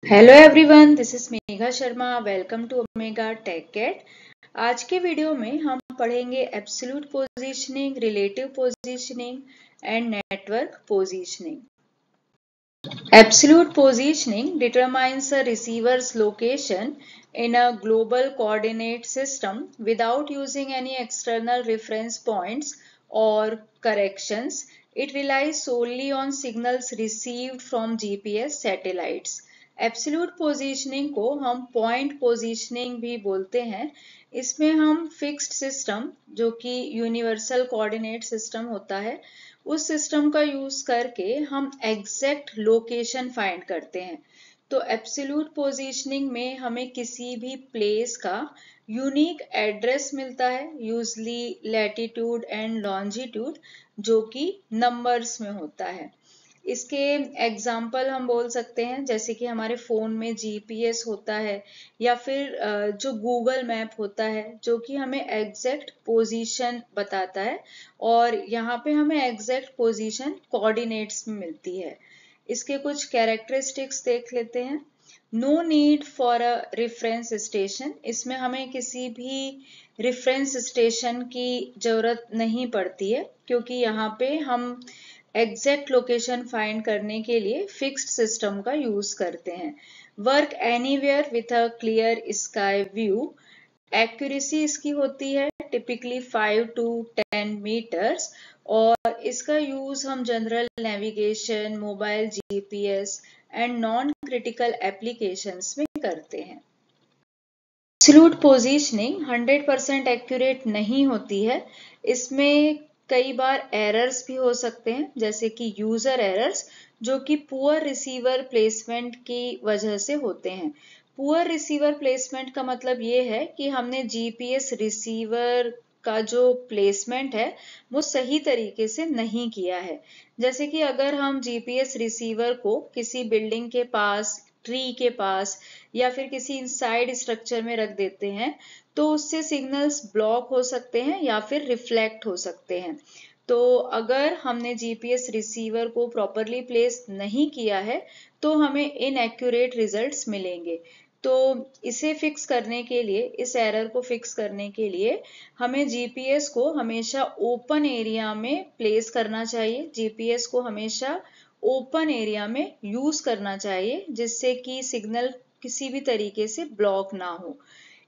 Hello everyone, this is Megha Sharma. Welcome to Omega Tech Cat. आज के video में हम पढ़ेंगे absolute positioning, relative positioning and network positioning. Absolute positioning determines a receiver's location in a global coordinate system without using any external reference points or corrections. It relies solely on signals received from GPS satellites. Absolute positioning को हम point positioning भी बोलते हैं। इसमें हम fixed system जो कि universal coordinate system होता है, उस सिस्टम का यूज करके हम एग्जैक्ट लोकेशन फाइंड करते हैं। तो एब्सोल्यूट पोजीशनिंग में हमें किसी भी प्लेस का यूनिक एड्रेस मिलता है, यूजली लैटिट्यूड एंड लॉन्जिट्यूड, जो कि नंबर्स में होता है। इसके एग्जाम्पल हम बोल सकते हैं, जैसे कि हमारे फोन में जीपीएस होता है या फिर जो गूगल मैप होता है जो कि हमें एग्जैक्ट पोजीशन बताता है, और यहाँ पे हमें एग्जैक्ट पोजीशन कोऑर्डिनेट्स में मिलती है। इसके कुछ कैरेक्टरिस्टिक्स देख लेते हैं। No need for a reference station, इसमें हमें किसी भी रेफरेंस स्टेशन की जरूरत नहीं पड़ती है, क्योंकि यहाँ पे हम एग्जैक्ट लोकेशन फाइंड करने के लिए फिक्स्ड सिस्टम का यूज करते हैं। Work anywhere with a clear sky view, accuracy इसकी होती है टिपिकली 5 to 10 मीटर्स, और इसका यूज हम general navigation, mobile GPS and non critical applications में करते हैं। एब्सोल्यूट पोजीशनिंग 100% एक्यूरेट नहीं होती है। इसमें कई बार एरर्स भी हो सकते हैं, जैसे कि यूजर एरर्स, जो कि पुअर रिसीवर प्लेसमेंट की वजह से होते हैं। पुअर रिसीवर प्लेसमेंट का मतलब ये है कि हमने जीपीएस रिसीवर का जो प्लेसमेंट है वो सही तरीके से नहीं किया है। जैसे कि अगर हम जीपीएस रिसीवर को किसी बिल्डिंग के पास, ट्री के पास या फिर किसी इनसाइड स्ट्रक्चर में रख देते हैं, तो उससे सिग्नल्स ब्लॉक हो सकते हैं या फिर रिफ्लेक्ट हो सकते हैं। तो अगर हमने जीपीएस रिसीवर को प्रॉपरली प्लेस नहीं किया है तो हमें इनएक्यूरेट रिजल्ट्स मिलेंगे। तो इसे फिक्स करने के लिए, इस एरर को फिक्स करने के लिए हमें जीपीएस को हमेशा ओपन एरिया में प्लेस करना चाहिए। जीपीएस को हमेशा ओपन एरिया में यूज करना चाहिए, जिससे कि सिग्नल किसी भी तरीके से ब्लॉक ना हो।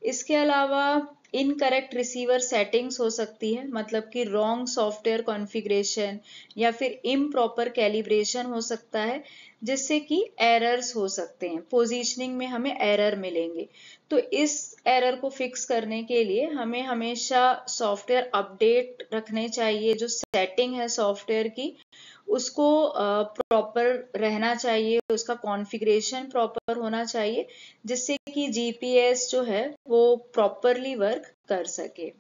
इसके अलावा इनकरेक्ट रिसीवर सेटिंग्स हो सकती है, मतलब कि रॉन्ग सॉफ्टवेयर कॉन्फ़िगरेशन या फिर इम्प्रॉपर कैलिब्रेशन हो सकता है, जिससे कि एरर्स हो सकते हैं, पोजीशनिंग में हमें एरर मिलेंगे। तो इस एरर को फिक्स करने के लिए हमें हमेशा सॉफ्टवेयर अपडेट रखने चाहिए। जो सेटिंग है सॉफ्टवेयर की, उसको प्रॉपर रहना चाहिए, उसका कॉन्फ़िगरेशन प्रॉपर होना चाहिए, जिससे कि जीपीएस जो है वो प्रॉपरली वर्क कर सके।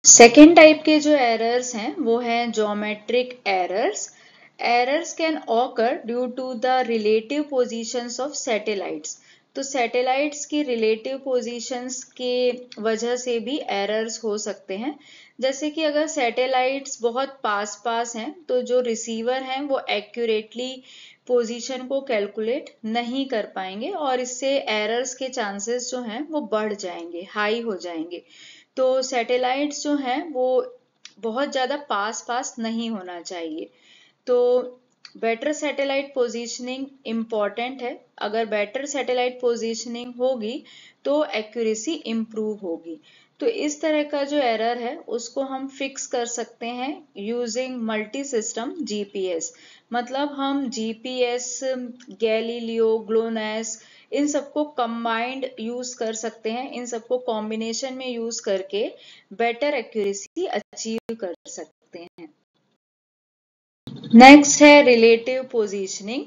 सेकेंड टाइप के जो एरर्स हैं वो हैं geometric errors. Errors can occur due to the relative positions of satellites. तो सैटेलाइट्स की रिलेटिव पोजीशंस के वजह से भी एरर्स हो सकते हैं। जैसे कि अगर सैटेलाइट्स बहुत पास पास हैं तो जो रिसीवर हैं वो एक्यूरेटली पोजीशन को कैलकुलेट नहीं कर पाएंगे, और इससे एरर्स के चांसेस जो हैं वो बढ़ जाएंगे, हाई हो जाएंगे। तो सैटेलाइट्स जो हैं वो बहुत ज़्यादा पास पास नहीं होना चाहिए। तो बेटर सैटेलाइट पोजीशनिंग इम्पॉर्टेंट है। अगर बेटर सैटेलाइट पोजीशनिंग होगी तो एक्यूरेसी इम्प्रूव होगी। तो इस तरह का जो एरर है उसको हम फिक्स कर सकते हैं यूजिंग मल्टी सिस्टम जीपीएस। मतलब हम जीपीएस, गैलीलियो, ग्लोनास, इन सबको कंबाइंड यूज कर सकते हैं। इन सबको कॉम्बिनेशन में यूज करके बेटर एक्यूरेसी अचीव कर सकते हैं। नेक्स्ट है रिलेटिव पोजीशनिंग।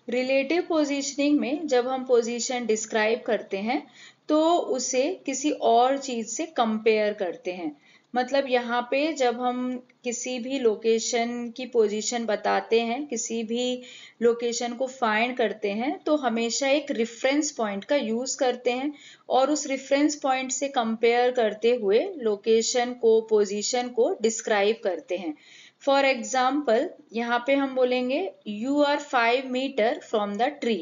रिलेटिव पोजीशनिंग में जब हम पोजीशन डिस्क्राइब करते हैं तो उसे किसी और चीज से कंपेयर करते हैं। मतलब यहाँ पे जब हम किसी भी लोकेशन की पोजीशन बताते हैं, किसी भी लोकेशन को फाइंड करते हैं, तो हमेशा एक रेफरेंस पॉइंट का यूज करते हैं, और उस रेफरेंस पॉइंट से कंपेयर करते हुए लोकेशन को, पोजीशन को डिस्क्राइब करते हैं। फॉर एग्जाम्पल यहाँ पे हम बोलेंगे you are 5 metre from the tree.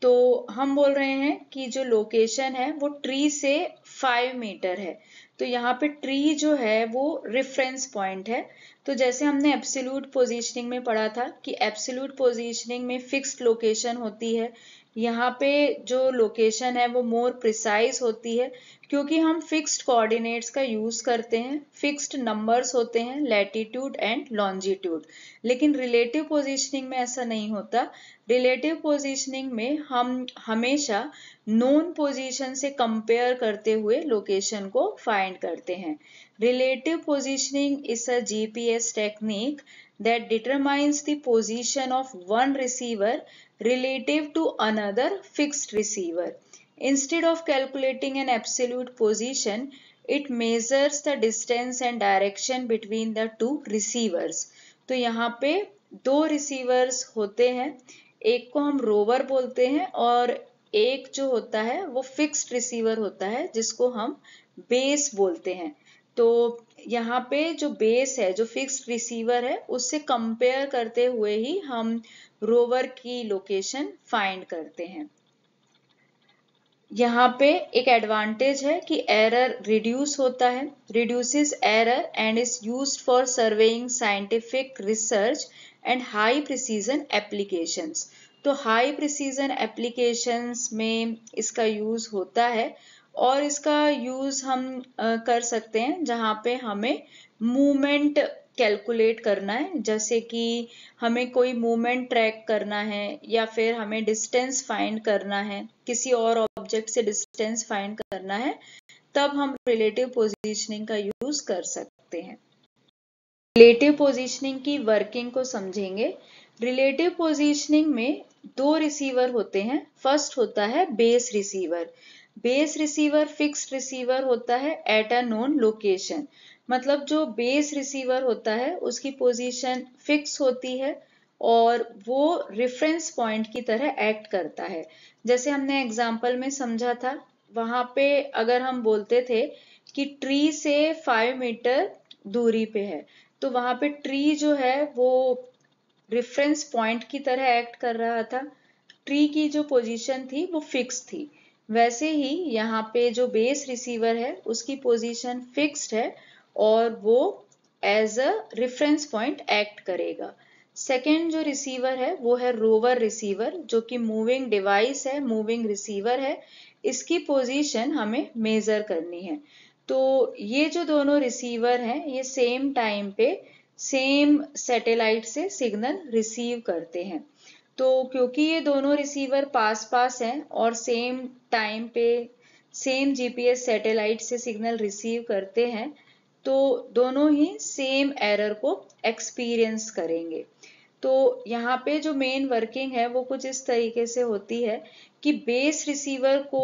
तो हम बोल रहे हैं कि जो लोकेशन है वो ट्री से 5 मीटर है। तो यहाँ पे ट्री जो है वो रेफरेंस पॉइंट है। तो जैसे हमने एब्सोल्यूट पोजीशनिंग में पढ़ा था कि एब्सोल्यूट पोजीशनिंग में फिक्स्ड लोकेशन होती है, यहाँ पे जो लोकेशन है वो मोर प्रिसाइज होती है क्योंकि हम फिक्स्ड कोऑर्डिनेट्स का यूज करते हैं, फिक्स्ड नंबर्स होते हैं लैटिट्यूड एंड लॉन्जिट्यूड। लेकिन रिलेटिव पोजीशनिंग में ऐसा नहीं होता। रिलेटिव पोजीशनिंग में हम हमेशा नोन पोजीशन से कंपेयर करते हुए लोकेशन को फाइंड करते हैं। Relative positioning is a GPS technique that determines the position of one receiver relative to another fixed receiver. Instead of calculating an absolute position, it measures the distance and direction between the two receivers. तो यहाँ पे दो receivers होते हैं, एक को हम rover बोलते हैं और एक जो होता है वो फिक्स्ड रिसीवर होता है जिसको हम बेस बोलते हैं। तो यहाँ पे जो बेस है, जो फिक्स्ड रिसीवर है, उससे कंपेयर करते हुए ही हम रोवर की लोकेशन फाइंड करते हैं। यहाँ पे एक एडवांटेज है कि एरर रिड्यूस होता है, reduces error and is used for surveying scientific research and high precision applications. तो हाई प्रिसीजन एप्लीकेशंस में इसका यूज होता है और इसका यूज हम कर सकते हैं जहाँ पे हमें मूवमेंट कैलकुलेट करना है, जैसे कि हमें कोई मूवमेंट ट्रैक करना है या फिर हमें डिस्टेंस फाइंड करना है, किसी और ऑब्जेक्ट से डिस्टेंस फाइंड करना है, तब हम रिलेटिव पोजीशनिंग का यूज कर सकते हैं। रिलेटिव पोजीशनिंग की वर्किंग को समझेंगे। रिलेटिव पोजीशनिंग में दो रिसीवर होते हैं। फर्स्ट होता है base receiver. Base receiver fixed receiver होता है एट अ नोन लोकेशन। मतलब जो बेस रिसीवर होता है उसकी पोजीशन फिक्स होती है और वो रेफरेंस पॉइंट की तरह एक्ट करता है। जैसे हमने एग्जाम्पल में समझा था, वहां पे अगर हम बोलते थे कि ट्री से 5 मीटर दूरी पे है, तो वहां पे ट्री जो है वो रेफरेंस पॉइंट की तरह एक्ट कर रहा था। ट्री की जो पोजीशन थी वो फिक्स थी। वैसे ही यहाँ पे जो बेस रिसीवर है उसकी पोजीशन फिक्स्ड है और वो as a reference point act करेगा। सेकेंड जो रिसीवर है वो है रोवर रिसीवर, जो कि मूविंग डिवाइस है, मूविंग रिसीवर है। इसकी पोजीशन हमें मेजर करनी है। तो ये जो दोनों रिसीवर हैं ये सेम टाइम पे सेम सैटेलाइट से सिग्नल रिसीव करते हैं। तो क्योंकि ये दोनों रिसीवर पास पास हैं और सेम टाइम पे सेम जीपीएस सैटेलाइट से सिग्नल रिसीव करते हैं, तो दोनों ही सेम एरर को एक्सपीरियंस करेंगे। तो यहाँ पे जो मेन वर्किंग है वो कुछ इस तरीके से होती है कि बेस रिसीवर को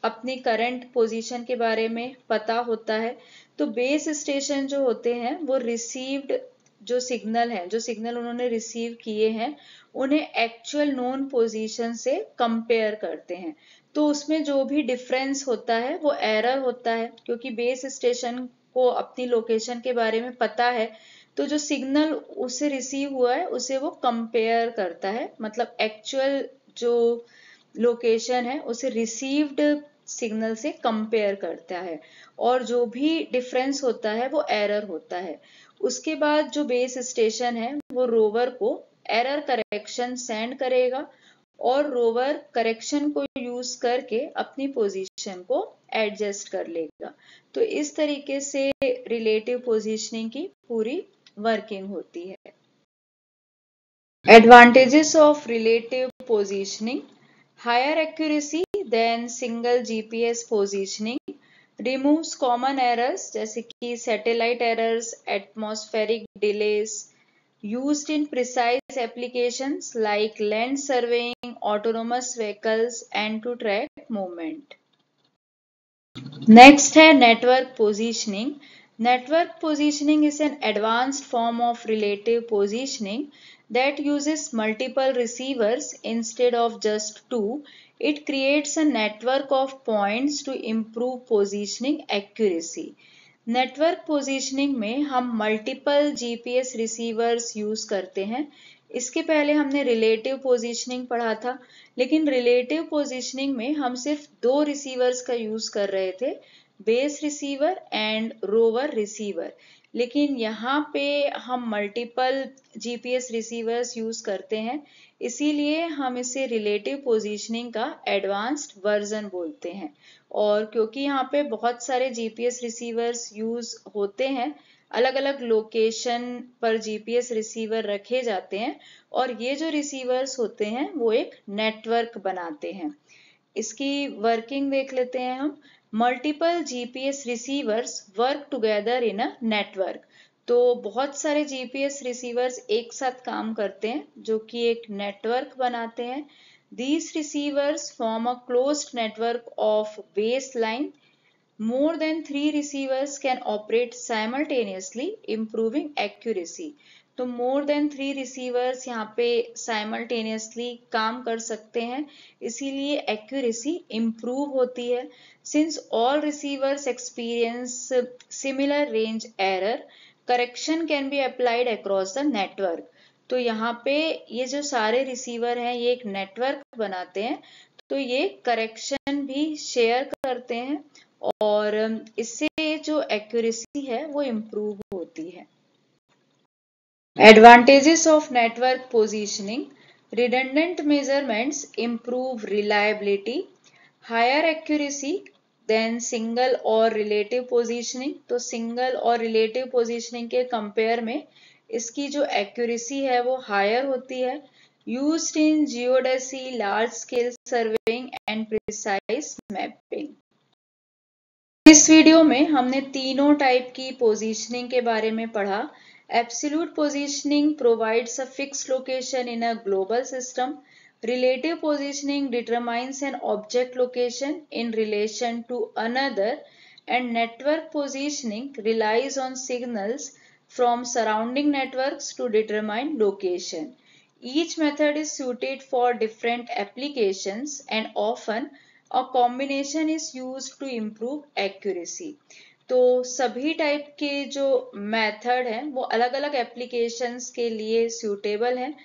अपनी करंट पोजीशन के बारे में पता होता है। तो बेस स्टेशन जो होते हैं वो रिसीव्ड जो सिग्नल है, जो सिग्नल उन्होंने रिसीव किए हैं, उन्हें एक्चुअल नोन पोजीशन से कंपेयर करते हैं। तो उसमें जो भी डिफरेंस होता है वो एरर होता है, क्योंकि बेस स्टेशन को अपनी लोकेशन के बारे में पता है। तो जो सिग्नल उससे रिसीव हुआ है उसे वो कंपेयर करता है, मतलब एक्चुअल जो लोकेशन है उसे रिसीव्ड सिग्नल से कंपेयर करता है और जो भी डिफरेंस होता है वो एरर होता है। उसके बाद जो बेस स्टेशन है वो रोवर को एरर करेक्शन सेंड करेगा और रोवर करेक्शन को यूज करके अपनी पोजीशन को एडजस्ट कर लेगा। तो इस तरीके से रिलेटिव पोजीशनिंग की पूरी वर्किंग होती है। Advantages of relative positioning: higher accuracy than single GPS positioning, removes common errors जैसे कि satellite errors, atmospheric delays, used in precise applications like land surveying, autonomous vehicles and to track movement. Next है network positioning. Network positioning is an advanced form of relative positioning that uses multiple receivers instead of just two. It creates a network of points to improve positioning accuracy. Network positioning में हम multiple GPS receivers use करते हैं। इसके पहले हमने relative positioning पढ़ा था, लेकिन रिलेटिव पोजीशनिंग में हम सिर्फ 2 रिसीवर्स का यूज कर रहे थे, base receiver and rover receiver. लेकिन यहाँ पे हम मल्टीपल जीपीएस रिसीवर्स यूज करते हैं, इसीलिए हम इसे रिलेटिव पोजीशनिंग का एडवांस्ड वर्जन बोलते हैं। और क्योंकि यहाँ पे बहुत सारे जीपीएस रिसीवर्स यूज होते हैं, अलग अलग लोकेशन पर जीपीएस रिसीवर रखे जाते हैं और ये जो रिसीवर्स होते हैं वो एक नेटवर्क बनाते हैं। इसकी वर्किंग देख लेते हैं हम। Multiple GPS receivers work together in a network. तो बहुत सारे जीपीएस रिसीवर्स एक साथ काम करते हैं जो कि एक नेटवर्क बनाते हैं। These receivers form a closed network of baseline. More than 3 receivers can operate simultaneously, improving accuracy. तो more than 3 receivers यहाँ पे simultaneously काम कर सकते हैं, इसीलिए accuracy improve होती है। Since all receivers experience similar range error, correction can be applied across the network. तो यहाँ पे ये जो सारे रिसीवर हैं ये एक नेटवर्क बनाते हैं, तो ये करेक्शन भी शेयर करते हैं और इससे जो एक्यूरेसी है वो इम्प्रूव होती है। Advantages of network positioning: redundant measurements improve reliability, higher accuracy than single और रिलेटिव पोजीशनिंग। तो सिंगल और रिलेटिव पोजीशनिंग के कंपेयर में इसकी जो एक्यूरेसी है वो हायर होती है। Used in geodesy, large scale surveying and precise mapping. इस वीडियो में हमने तीनों टाइप की पोजीशनिंग के बारे में पढ़ा। Absolute positioning provides a fixed location in a global system. Relative positioning determines an object location in relation to another, and network positioning relies on signals from surrounding networks to determine location. Each method is suited for different applications and often a combination is used to improve accuracy. तो सभी type के जो method हैं वो अलग अलग applications के लिए सूटेबल हैं।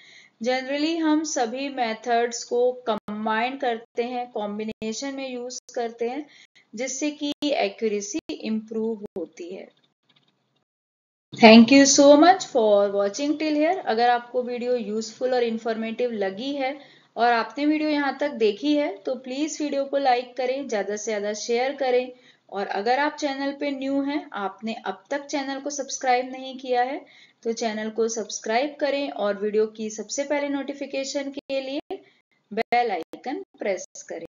जनरली हम सभी मेथड्स को कंबाइन करते हैं, कॉम्बिनेशन में यूज करते हैं, जिससे कि एक्यूरेसी इंप्रूव होती है। Thank you so much for watching till here. अगर आपको वीडियो यूजफुल और इंफॉर्मेटिव लगी है और आपने वीडियो यहाँ तक देखी है तो प्लीज वीडियो को लाइक करें, ज्यादा से ज्यादा शेयर करें। और अगर आप चैनल पे न्यू हैं, आपने अब तक चैनल को सब्सक्राइब नहीं किया है, तो चैनल को सब्सक्राइब करें और वीडियो की सबसे पहले नोटिफिकेशन के लिए बेल आइकन प्रेस करें।